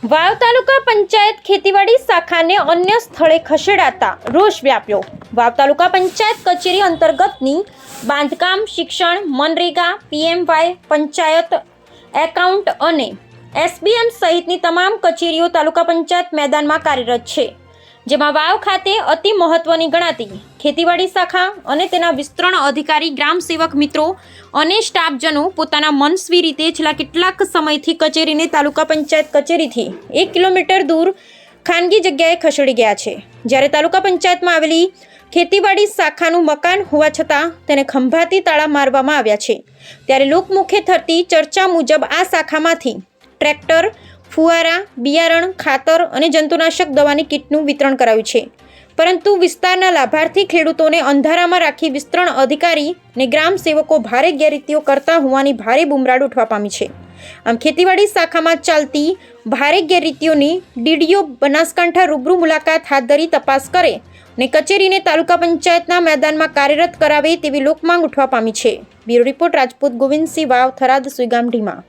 વાવ તાલુકા પંચાયત ખેતીવાડી શાખાને અન્ય સ્થળે ખસેડાતા રોષ વ્યાપ્યો। વાવ તાલુકા પંચાયત કચેરી અંતર્ગતની બાંધકામ, શિક્ષણ, મનરેગા, પીએમવાય, પંચાયત એકાઉન્ટ અને એસબીએમ સહિતની તમામ કચેરીઓ તાલુકા પંચાયત મેદાનમાં કાર્યરત છે, જેમાં વાવ ખાતે અતિ મહત્વની ગણાતી ખેતીવાડી શાખા અને તેના વિસ્તરણ અધિકારી, ગ્રામ સેવક મિત્રો અને સ્ટાફજનો પોતાના મનસ્વી રીતે છેલ્લા કેટલાક સમયથી કચેરીને તાલુકા પંચાયત કચેરીથી 1 કિલોમીટર દૂર ખાનગી જગ્યાએ ખસેડી ગયા છે। જ્યારે તાલુકા પંચાયતમાં આવેલી ખેતીવાડી શાખાનું મકાન હોવા છતાં તેને ખંભાતી તાળા મારવામાં આવ્યા છે। ત્યારે લોકમુખે થતી ચર્ચા મુજબ આ શાખામાંથી ટ્રેક્ટર, ફુવારા, બિયારણ, ખાતર અને જંતુનાશક દવાની કીટનું વિતરણ કરાયું છે, પરંતુ વિસ્તારના લાભાર્થી ખેડૂતોને અંધારામાં રાખી વિસ્તરણ અધિકારી અને ગ્રામ સેવકો ભારે ગેરરીતિઓ કરતા હોવાની ભારે બુમરાડ ઉઠવા પામી છે। આમ ખેતીવાડી શાખામાં ચાલતી ભારે ગેરરીતિઓની ડીડીઓ બનાસકાંઠા રૂબરૂ મુલાકાત હાથ ધરી તપાસ કરે અને કચેરીને તાલુકા પંચાયતના મેદાનમાં કાર્યરત કરાવે તેવી લોકમાંગ ઉઠવા પામી છે। બ્યુરો રિપોર્ટ રાજપૂત ગોવિંદસિંહ, વાવ, થરાદ, સુઈગામ, ઢીમા।